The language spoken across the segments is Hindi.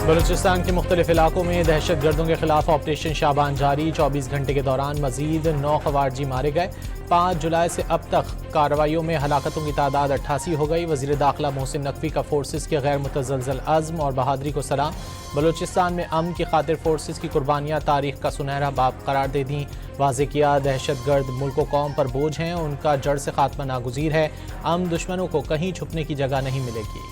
बलूचिस्तान के मुख्तलिफ इलाकों में दहशत गर्दों के खिलाफ ऑपरेशन शाबान जारी। 24 घंटे के दौरान मजीद 9 खवारजी मारे गए। 5 जुलाई से अब तक कार्रवाइयों में हलाकतों की तादाद 88 हो गई। वज़ीर दाखिला मोहसिन नकवी का फोर्सेस के गैर मुतज़लज़ल अज़्म और बहादुरी को सलाम। बलूचिस्तान में अमन की खातिर फोर्सेस की कुर्बानियाँ तारीख का सुनहरा बाब करार दे दी। वाज़े किया दहशत गर्द मुल्क व कौम पर बोझ हैं, उनका जड़ से खात्मा नागुज़ीर है। अमन दुश्मनों को कहीं छुपने की जगह नहीं मिलेगी।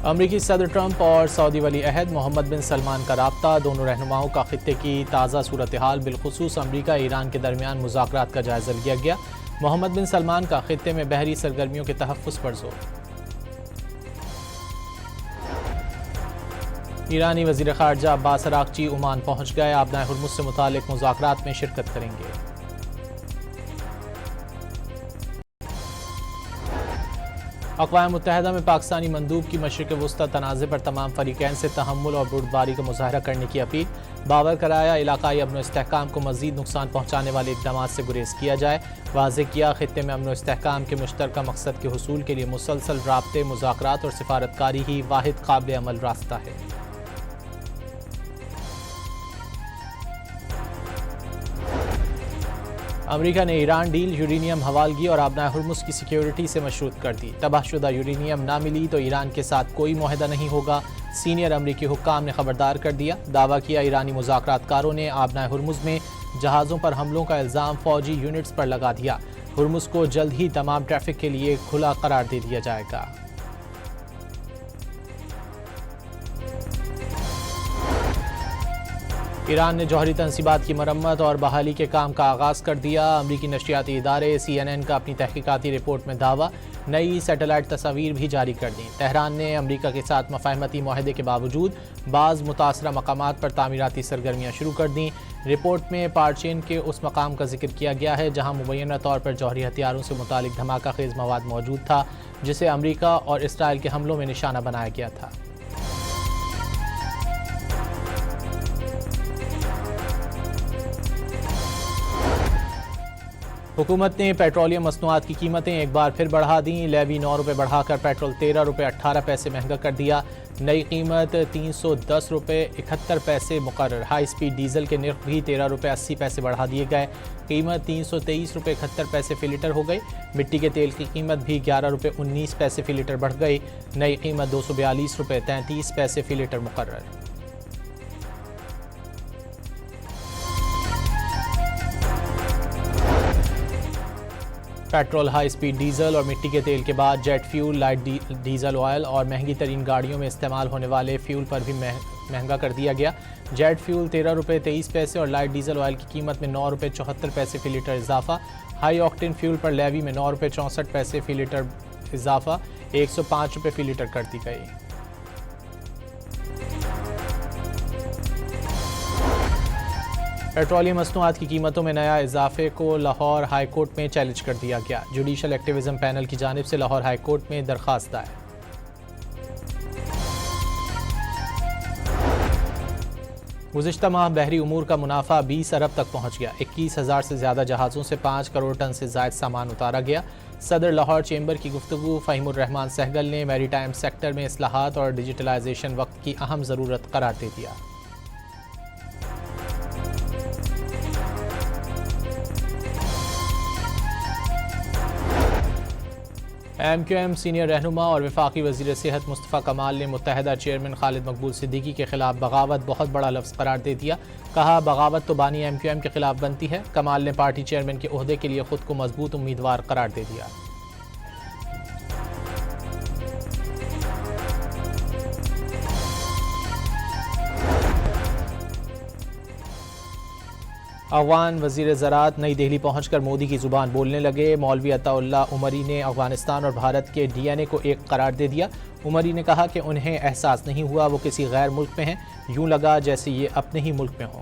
अमरीकी सदर ट्रंप और सऊदी वली अहद मोहम्मद बिन सलमान का राब्ता। दोनों रहनुमाओं का खित्ते की ताज़ा सूरत हाल बिलखुसूस अमरीका ईरान के दरमियान मुज़ाकरात का जायज़ा लिया गया। मोहम्मद बिन सलमान का खित्ते में बहरी सरगर्मियों के तहफ़्फ़ुज़ पर जोर। ईरानी वज़ीर ख़ारजा अब्बास अराग़ची ओमान पहुँच गए। आबनाए हुर्मुज़ से मुताल्लिक़ मुज़ाकरात में शिरकत करेंगे। अक़वाम मुत्तहिदा में पाकिस्तानी मंदूब की मशरिक़ वुस्ता तनाज़े पर तमाम फ़रीक़ैन से तहम्मुल और बुर्दबारी का मुज़ाहरा करने की अपील। बावर कराया इलाक़ाई अमन व इस्तेहकाम को मज़ीद नुकसान पहुँचाने वाले इक़दामात से गुरेज़ किया जाए। वाज़े किया ख़ित्ते में अमन व इस्तेहकाम के मुश्तरका मकसद के हुसूल के लिए मुसलसल राब्ते, मुज़ाकरात और सिफ़ारतकारी ही वाहिद क़ाबिल अमल रास्ता है। अमेरिका ने ईरान डील यूरेनियम हवालगी और आबनाए हुर्मुज़ की सिक्योरिटी से मशरूत कर दी। तबाहशुदा यूरेनियम ना मिली तो ईरान के साथ कोई मुआहदा नहीं होगा। सीनियर अमरीकी हुक्काम ने खबरदार कर दिया। दावा किया ईरानी मुज़ाकरातकारों ने आबनाए हुर्मुज़ में जहाज़ों पर हमलों का इल्ज़ाम फ़ौजी यूनिट्स पर लगा दिया। हुर्मुज़ को जल्द ही तमाम ट्रैफिक के लिए खुला करार दे दिया जाएगा। ईरान ने जौहरी तनसीबात की मरम्मत और बहाली के काम का आगाज़ कर दिया। अमरीकी नशियाती इदारे CNN का अपनी तहकीकाती रिपोर्ट में दावा। नई सैटेलाइट तस्वीर भी जारी कर दी। तेहरान ने अमरीका के साथ मफाहमती मुआहदे के बावजूद बाज़ मुतासरा मकामात पर तामीराती सरगर्मियाँ शुरू कर दी। रिपोर्ट में पारचेन के उस मकाम का जिक्र किया गया है जहाँ मुबैना तौर पर जौहरी हथियारों से मुतालिक धमाका खेज़ मवाद मौजूद था, जिसे अमरीका और इसराइल के हमलों में निशाना बनाया गया था। हुकूमत ने पेट्रोलियम मसनूआत की कीमतें एक बार फिर बढ़ा दी। लेवी 9 रुपये बढ़ाकर पेट्रोल 13 रुपये 18 पैसे महंगा कर दिया। नई कीमत 310 रुपये 71 पैसे मुकर्रर। हाई स्पीड डीजल के निर्ख भी 13 रुपये 80 पैसे बढ़ा दिए गए। कीमत 323 रुपये 71 पैसे फ़ी लीटर हो गई। मिट्टी के तेल की कीमत भी 11 रुपये 19 पैसे फ़ी लीटर बढ़ गई। नई कीमत 242 रुपये 33 पैसे फ़ी लीटर मुकर्रर। पेट्रोल, हाई स्पीड डीजल और मिट्टी के तेल के बाद jet fuel, light diesel oil और महंगी तरीन गाड़ियों में इस्तेमाल होने वाले फ्यूल पर भी महंगा कर दिया गया। जेट फ्यूल 13 रुपये 23 पैसे और लाइट डीजल ऑयल की कीमत में 9 रुपये 74 पैसे फ़ी लीटर इजाफा। हाई ऑक्टेन फ्यूल पर लेवी में 9 रुपये 64 पैसे फ़ी लीटर इजाफा 105 रुपये फ़ी लीटर कर दी गई। पेट्रोलियम मसनूआत की कीमतों में नया इजाफे को लाहौर हाई कोर्ट में चैलेंज कर दिया गया। जुडिशल एक्टिविज्म पैनल की जानिब से लाहौर हाई कोर्ट में दरख्वास्त दायर। गुज़िश्ता माह बहरी उमूर का मुनाफा 20 अरब तक पहुँच गया। 21,000 से ज़्यादा जहाज़ों से 5 करोड़ टन से ज़ायद सामान उतारा गया। सदर लाहौर चैम्बर की गुफ्तगू फ़हीमुर रहमान सहगल ने मैरीटाइम सेक्टर में इस्लाहात और डिजिटलाइजेशन वक्त की अहम ज़रूरत करार दे दिया। MQM सीनियर रहनुमा और वफाकी वज़ीर सेहत मुस्तफ़ा कमाल ने मुत्तहिदा चेयरमैन खालिद मकबूल सिद्दीकी के खिलाफ बगावत बहुत बड़ा लफ्ज़ करार दे दिया। कहा बगावत तो बानी MQM के खिलाफ बनती है। कमाल ने पार्टी चेयरमैन के ओहदे के लिए खुद को मजबूत उम्मीदवार करार दे दिया। अफगान वज़ीर ज़राअत नई दिल्ली पहुंचकर मोदी की ज़ुबान बोलने लगे। मौलवी अताउल्लाह उमरी ने अफगानिस्तान और भारत के DNA को एक करार दे दिया। उमरी ने कहा कि उन्हें एहसास नहीं हुआ वो किसी गैर मुल्क में हैं, यूं लगा जैसे ये अपने ही मुल्क में हों।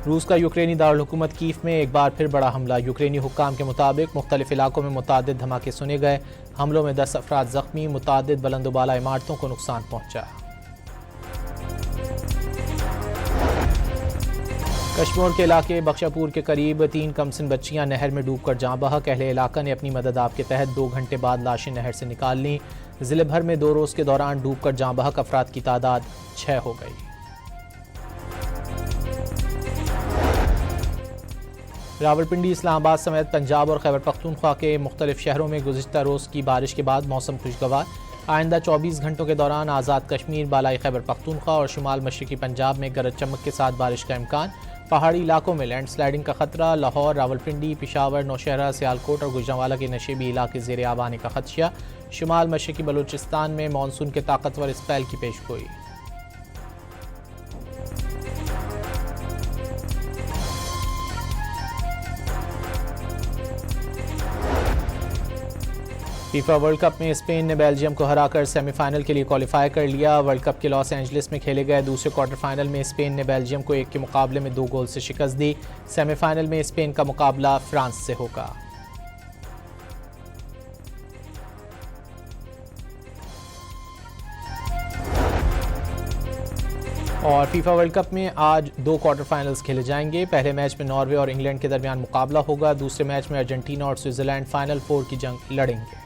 रूस का यूक्रेनी दारुल-हुकूमत कीव में एक बार फिर बड़ा हमला। यूक्रेनी हुक्काम के मुताबिक मुख्तलिफ इलाकों में मुतादिद धमाके सुने गए। हमलों में 10 अफराद ज़ख्मी, मुतादिद बुलंदोबाला इमारतों को नुकसान पहुँचा। कश्मीर के इलाके बख्शापुर के करीब 3 कमसिन बच्चियां नहर में डूबकर जाँ बहक। अहले इलाका ने अपनी मदद आप के तहत 2 घंटे बाद लाशें नहर से निकाल लीं। जिले भर में 2 रोज़ के दौरान डूबकर जाँ बहक अफराद की तादाद 6 हो गई। रावलपिंडी, इस्लामाबाद समेत पंजाब और खैबर पख्तूनख्वा के मुख्तलिफ शहरों में गुज़िश्ता रोज़ की बारिश के बाद मौसम खुशगवार। आइंदा 24 घंटों के दौरान आज़ाद कश्मीर, बालाई खैबर पख्तूनख्वा और शुमाल मशरकी पंजाब में गरज चमक के साथ बारिश का इम्कान। पहाड़ी इलाकों में लैंडस्लाइडिंग का खतरा। लाहौर, रावलपिंडी, पेशावर, नौशहरा, सियालकोट और गुजरांवाला के नशेबी इलाके ज़ेरे आब आने का खदशा। शुमाल मशरकी बलूचिस्तान में मानसून के ताकतवर स्पेल की पेशगोई। फीफा वर्ल्ड कप में स्पेन ने बेल्जियम को हराकर सेमीफाइनल के लिए क्वालिफाई कर लिया। वर्ल्ड कप के लॉस एंजलिस में खेले गए दूसरे क्वार्टर फाइनल में स्पेन ने बेल्जियम को 1 के मुकाबले में 2 गोल से शिकस्त दी। सेमीफाइनल में स्पेन का मुकाबला फ्रांस से होगा। और फीफा वर्ल्ड कप में आज 2 क्वार्टर फाइनल्स खेले जाएंगे। पहले मैच में नॉर्वे और इंग्लैंड के दरमियान मुकाबला होगा। दूसरे मैच में अर्जेंटीना और स्विट्जरलैंड फाइनल 4 की जंग लड़ेंगे।